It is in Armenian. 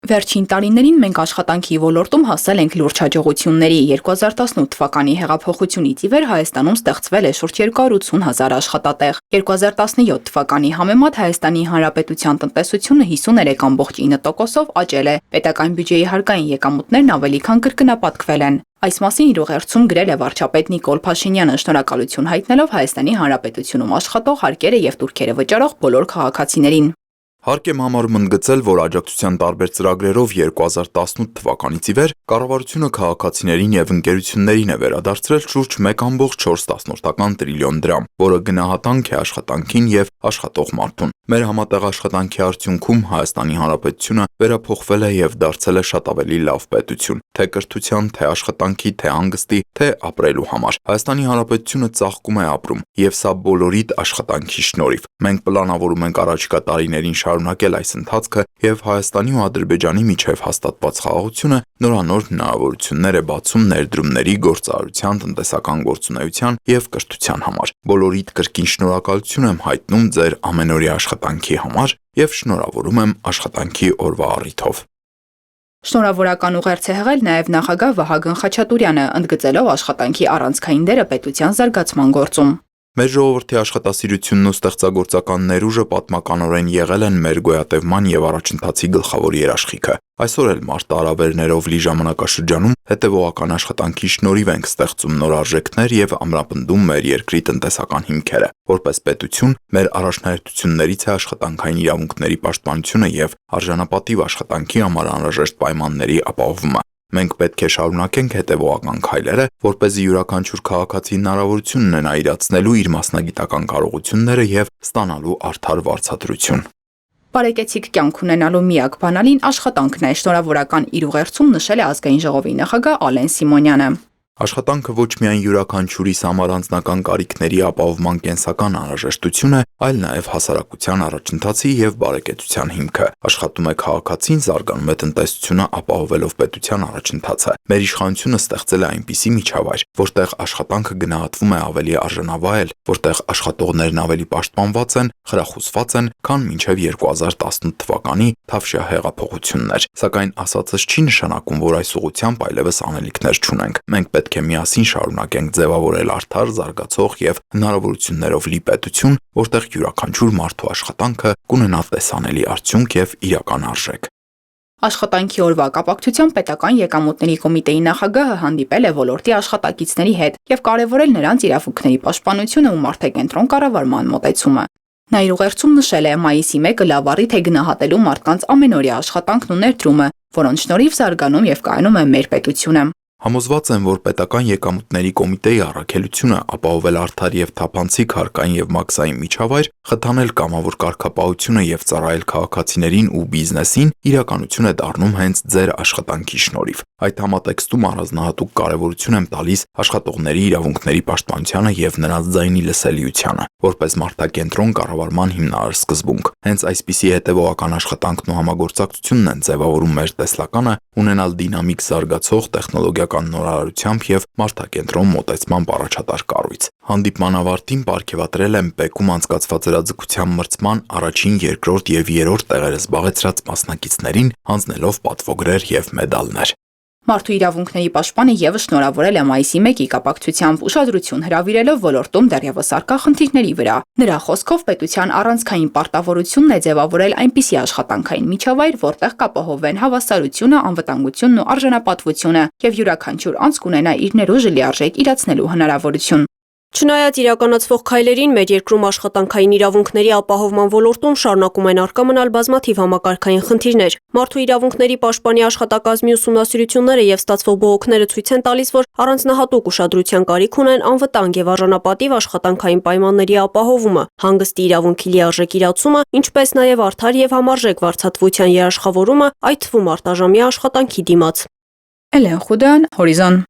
Վերջին տարիներին մենք աշխատանքի ոլորտում հասել ենք լուրջ հաջողությունների։ 2018 թվականի հեղափոխությունից ի վեր Հայաստանում ստեղծվել է շուրջ 280,000 աշխատատեղ։ 2017 թվականի համեմատ Հայաստանի Հանրապետության տնտեսությունը 53.9%-ով աճել է։ Պետական բյուջեի հարկային եկամուտներն ավելի քան կրկնապատկվել են։ Այս մասին իր ուղերձում գրել է վարչապետ Նիկոլ Փաշինյանը, շնորհակալություն հայտնելով Հայաստանի Հանրապետությունում աշխատող հարկերը եւ տուրքերը վճարող բոլոր քաղաքացիներին։ Հարկ եմ համարում ընդգծել, որ աջակցության տարբեր ծրագրերով 2018 թվականից ի վեր կառավարությունը քաղաքացիներին եւ ընկերություններին է վերադարձրել շուրջ 1.4 տրիլիոն դրամ, որը գնահատանք է աշխատանքին եւ աշխատող մարդուն։ Մեր համատեղ աշխատանքի արդյունքում Հայաստանի Հանրապետությունը վերափոխվել է եւ դարձել է շատ ավելի լավ պետություն, թե կրթության, թե աշխատանքի, թե հանգստի, թե ապրելու համար։ Հայաստանի Հանրապետությունը ծաղկում է ապրում, եւ սա բոլորիդ աշխատանքի շնորհիվ։ Մենք պլանավորում ենք առաջիկա տարիներին շարունակել այս ընթացքը եւ Հայաստանի ու Ադրբեջանի միջև հաստատված խաղաղությունը նորանոր հնարավորություններ է բացում ներդրումների, գործարարության, տնտեսական գործունեության եւ կրթության համար։ Բոլորիդ կրկին շնորհակալություն եմ հայտնում ձեր ամենօրյա աշխատանքի համար եւ շնորհավորում եմ աշխատանքի օրվա առիթով։ Շնորհավորական ուղերձ է հղել նաև նախագահ Վահագն Խաչատուրյանը, ընդգծելով աշխատանքի առանցքային դերը պետության զարգացման գործում։ Մեր ժողովրդի աշխատասիրությունն ու ստեղծագործական ներուժը պատմականորեն եղել են մեր գոյատևման եւ առաջընթացի գլխավոր երաշխիքը։ Այսօր էլ մարտահրավերներով լի ժամանակաշրջանում հետևողական աշխատանքի շնորհիվ ենք ստեղծում նոր արժեքներ եւ ամրապնդում մեր երկրի տնտեսական հիմքերը։ Որպես պետություն, մեր առաջնահերթություններից է աշխատանքային իրավունքների պաշտպանությունը եւ արժանապատիվ աշխատանքի համար անհրաժեշտ պայմանների ապահովումը։ Մենք պետք է շարունակենք հետևողական քայլերը, որպեսզի յուրաքանչյուր քաղաքացի հնարավորություն ունենա իրացնելու իր մասնագիտական կարողությունները եւ ստանալու արդար վարձատրություն։ Բարեկեցիկ կյանք ունենալու միակ բանալին աշխատանքն է, շնորհավորական իր ուղերձում նշել է ազգային ժողովի նախագահ Ալեն Սիմոնյանը։ Աշխատանքը ոչ միայն յուրաքանչյուրիս համար անձնական կարիքների ապահովման կենսական անհրաժեշտություն է, այլ նաև հասարակության առաջընթացի եւ բարեկեցության հիմքը։ Աշխատում է քաղաքացին, զարգանում է տնտեսությունը, ապահովելով պետության առաջընթացը։ Մեր իշխանությունը ստեղծել է այնպիսի միջավայր, որտեղ աշխատանքը գնահատվում է ավելի արժանավայել, որտեղ աշխատողներն ավելի պաշտպանված են, խրախուսված են, քան մինչև 2018 թվականի Թավշյա հեղափոխություններ։ Սակայն ասածս չի նշանակում, որ այս ուղղությամբ այլևս անելիքներ չունենք։ Մենք պետք է միասին շարունակենք ձևավորել արդար, զարգացող եւ հնարավորություններով լի պետություն, որտեղ յուրաքանչյուր մարդու աշխատանքը կունենա տեսանելի արդյունք եւ իրական արժեք։ Աշխատանքի օրվա կապակցությամբ պետական եկամուտների կոմիտեի նախագահը հանդիպել է ոլորտի աշխատակիցների հետ եւ կարեւորել նրանց իրավունքների պաշտպանությունը ու մարդեկենտրոն կառավարման մոտեցումը։ Նա իր ուղերձում նշել է մայիսի 1-ը լավ առիթ է գնահատելու մարդկանց ամենօրյա աշխատանքն ու ներդրումը, որոնց շնորհիվ զարգանում եւ կայանում է մեր պետությունը։ Համոզված եմ, որ պետական եկամուտների կոմիտեի առաքելությունը ապահովել արդար եւ թափանցիկ հարկային եւ մաքսային միջավայր, խթանել կամավոր կարգապահությունը եւ ծառայել քաղաքացիներին ու բիզնեսին իրականություն է դառնում հենց ձեր աշխատանքի շնորհիվ։ Այդ համատեքստում առանձնահատուկ կարեւորություն եմ տալիս աշխատողների իրավունքների պաշտպանությանը եւ նրանց ձայնի լսելիությանը, որպես մարդակենտրոն կառավարման հիմնարար սկզբունք։ Հենց այսպիսի հետևողական աշխատանքն ու համագործակցությունն են ձևավորում մեր տեսլականը ունենալ դինամիկ զարգացող տեխնոլոգիական նորարարությամբ եւ մարդակենտրոն մոտեցման առաջատար կառույց։ Հանդիպման ավարտին պարգևատրել եմ ՊԵԿ-ում անցկացված հրաձգության մրցման առաջին, երկրորդ եւ երրորդ տեղերը զբաղեցրած մասնակիցներին, հանձնելով պատվոգրեր եւ մեդալներ։ Մարդու իրավունքների պաշտպանը եւս շնորհավորել է մայիսի 1-ի կապակցությամբ, ուշադրություն հրավիրելով ոլորտում դեռևս առկա խնդիրների վրա։ Նրա խոսքով պետության առանցքային պարտավորությունն է ձևավորել այնպիսի աշխատանքային միջավայր, որտեղ կապահովեն հավասարությունը, անվտանգությունն ու արժանապատվությունը եւ յուրաքանչյուր անձ կունենա իր ներուժը լիարժեք իրացնելու հնարավորություն։ Չնայած իրականացվող քայլերին, մեր երկրում աշխատանքային իրավունքների ապահովման ոլորտում շարունակում են առկա մնալ բազմաթիվ համակարգային խնդիրներ։ Մարդու իրավունքների պաշտպանի աշխատակազմի ուսումնասիրությունները եւ ստացվող բողոքները ցույց են տալիս, որ առանձնահատուկ ուշադրության կարիք ունեն անվտանգ եւ արժանապատիվ աշխատանքային պայմանների ապահովումը, հանգստի իրավունքի լիարժեք իրացումը, ինչպես նաեւ արդար եւ համարժեք վարձատրության երաշխավորումը, այդ թվում արտաժամյա աշխատանքի դիմաց։ Էլեն Խուդան, Հորիզոն։